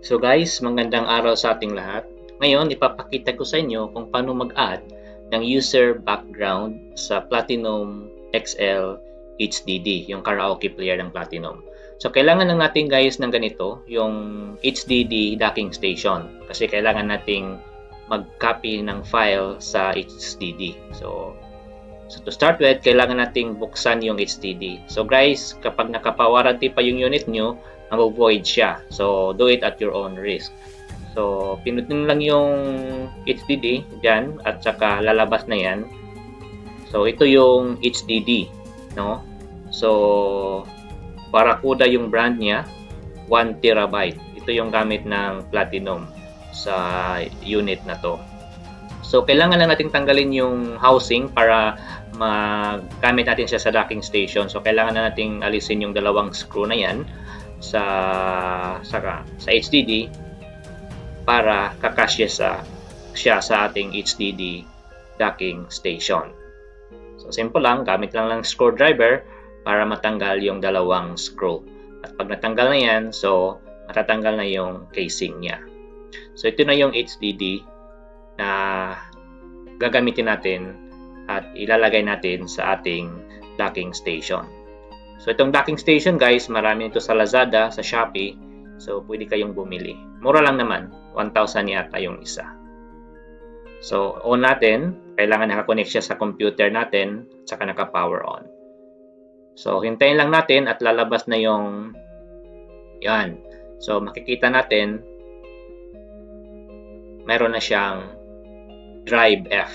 So guys, magandang araw sa ating lahat. Ngayon, ipapakita ko sa inyo kung paano mag-add ng user background sa Platinum XL HDD, yung karaoke player ng Platinum. So kailangan lang natin guys ng ganito, yung HDD docking station. Kasi kailangan nating mag-copy ng file sa HDD. So to start with, kailangan nating buksan yung HDD. So guys, kapag nakapawarranty pa yung unit nyo, mag-void siya. So do it at your own risk. So pinutin lang yung HDD dyan at saka lalabas na yan. So ito yung HDD, no? So Barracuda yung brand niya, 1 terabyte. Ito yung gamit ng Platinum sa unit na to. So kailangan lang natin tanggalin yung housing para magamit natin siya sa docking station. So kailangan na nating alisin yung dalawang screw na yan sa HDD para kakasya siya sa ating HDD docking station. So simple lang, gamit lang screwdriver para matanggal yung dalawang screw. At pag natanggal na yan, so matatanggal na yung casing niya. So ito na yung HDD na gagamitin natin at ilalagay natin sa ating docking station. So itong docking station guys, marami ito sa Lazada, sa Shopee. So pwede kayong bumili. Mura lang naman, 1,000 yata yung isa. So on natin, kailangan nakakonect siya sa computer natin at saka naka-power on. So hintayin lang natin at lalabas na yung yan. So makikita natin meron na siyang drive F.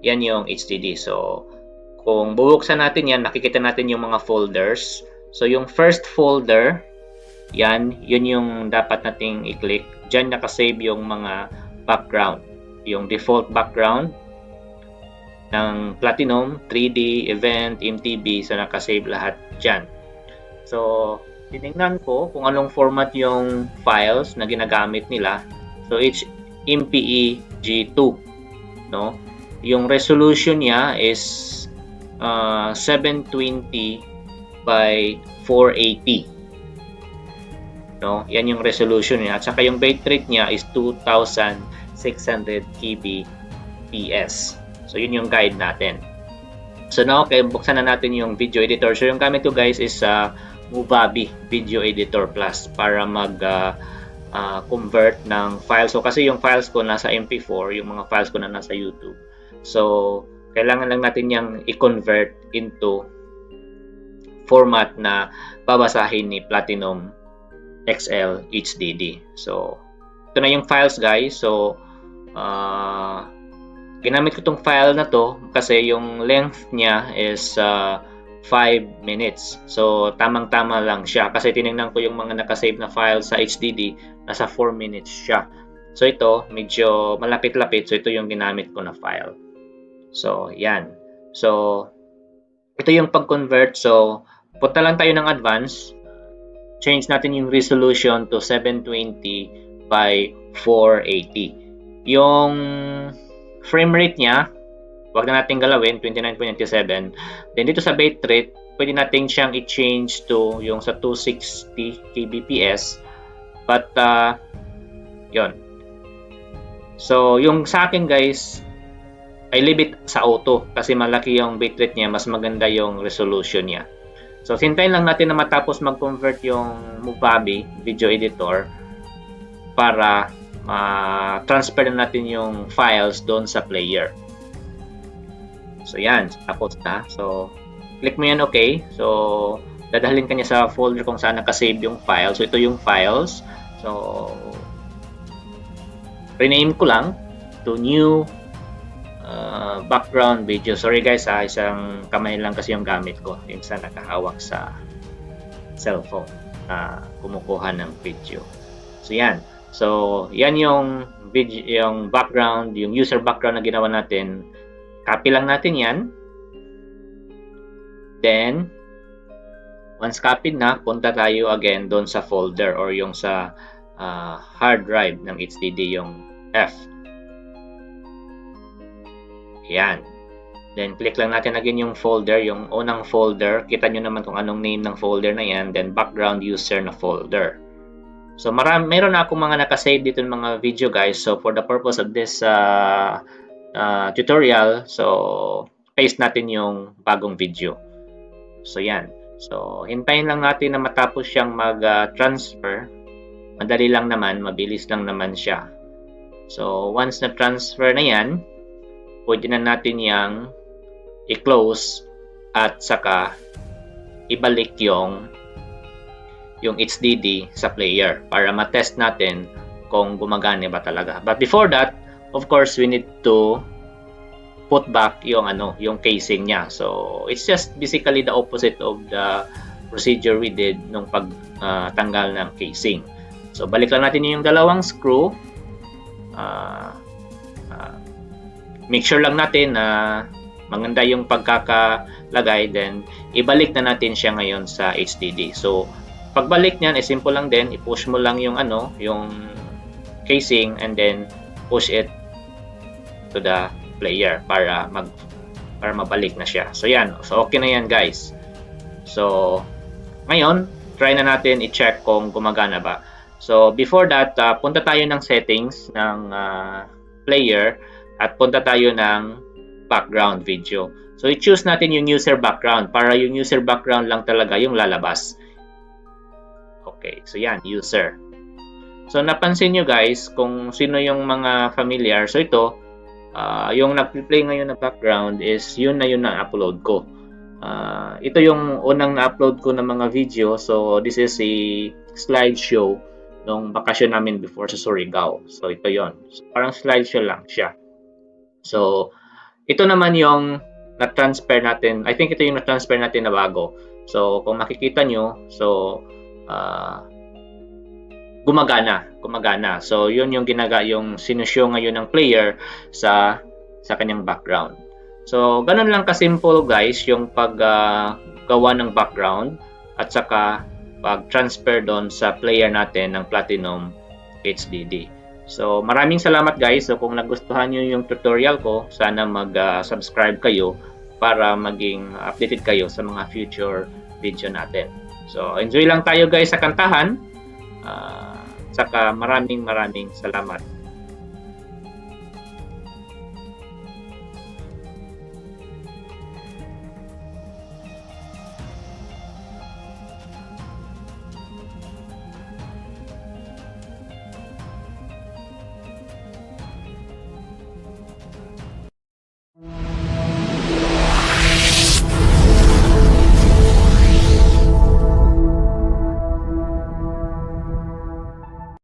Yan yung HDD. So kung bubuksan natin yan, makikita natin yung mga folders. So yung first folder, yun yung dapat nating i-click. Diyan nakasave yung mga background. Yung default background ng Platinum, 3D, Event, MTB. So nakasave lahat dyan. So tinignan ko kung anong format yung files na ginagamit nila. So it's MPEG 2, no? Yung resolution niya is 720 by 480, no? Yan yung resolution niya. At saka yung bitrate niya is 2600 kbps. So yun yung guide natin. So now, okay, buksan na natin yung video editor. So yung gamit ko guys is Movavi Video Editor Plus para convert ng files. So kasi yung files ko nasa MP4, yung mga files ko na nasa YouTube. So kailangan lang natin yung i-convert into format na babasahin ni Platinum XL HDD. So ito na yung files guys. So ginamit ko tong file na to kasi yung length niya is 5 minutes. So tamang-tama lang siya kasi tinignan ko yung mga nakasave na file sa HDD, nasa 4 minutes siya. So ito medyo malapit-lapit, so ito yung ginamit ko na file. So yan. So ito yung pag-convert. So punta lang tayo ng advance. Change natin yung resolution to 720 by 480. Yung frame rate niya, wag na natin galawin, 29.97. Then dito sa bitrate, pwede natin siyang i-change to yung sa 260 kbps. But yon. So yung sa akin guys, I leave it sa auto kasi malaki yung bitrate niya, mas maganda yung resolution niya. So hintayin lang natin na matapos mag-convert yung Movavi Video Editor para transfer na natin yung files doon sa player. So yan, tapos na. So click mo yan, okay. So dadalhin ka niya sa folder kung saan nakasave yung file. So ito yung files. So rename ko lang to new background video. Sorry guys, isang kamay lang kasi yung gamit ko. Yung isa nakahawak sa cellphone na kumukuha ng video. So yan. So yan yung video, yung background, yung user background na ginawa natin. Copy lang natin yan. Then once copied na, punta tayo again doon sa folder or yung sa hard drive ng HDD, yung F. Yan. Then click lang natin again yung folder, yung unang folder. Kita nyo naman kung anong name ng folder na yan. Then background user na folder. So meron na akong mga nakasave dito ng mga video guys. So for the purpose of this tutorial, so paste natin yung bagong video. So yan. So hintayin lang natin na matapos siyang mag-transfer. Madali lang naman, mabilis lang naman siya. So once na transfer na yan, pwede na natin yang i-close at saka ibalik yung HDD sa player para ma-test natin kung gumagana ba talaga. But before that, of course, we need to put back yung casing niya. So it's just basically the opposite of the procedure we did nung pagtanggal ng casing. So balik lang natin yung dalawang screw. Make sure lang natin na maganda yung pagkakalagay, then ibalik na natin siya ngayon sa HDD. So pagbalik niyan, simple lang din, i-push mo lang yung yung casing and then push it to the player para mabalik na siya. So yan, so okay na yan guys. So ngayon, try na natin i-check kung gumagana ba. So before that, punta tayo ng settings ng player at punta tayo ng background video. So i-choose natin yung user background para yung user background lang talaga yung lalabas. Okay, so yan, user. So napansin nyo guys kung sino yung mga familiar. So ito, yung nag-play ngayon na background is yun na upload ko. Ito yung unang na-upload ko ng mga video. So this is a slideshow nung bakasyon namin before sa Surigao. So ito yon. So, parang slideshow lang siya. So ito naman yung na-transfer natin. I think ito yung na-transfer natin na bago. So kung makikita nyo, so gumagana. So yun yung yung sinushow ngayon ng player sa kanyang background. So ganun lang kasimple guys yung paggawa ng background at saka pag-transfer doon sa player natin ng Platinum HDD. So maraming salamat guys. So kung nagustuhan nyo yung tutorial ko, sana mag-subscribe kayo para maging updated kayo sa mga future video natin. So enjoy lang tayo guys sa kantahan. Saka maraming salamat.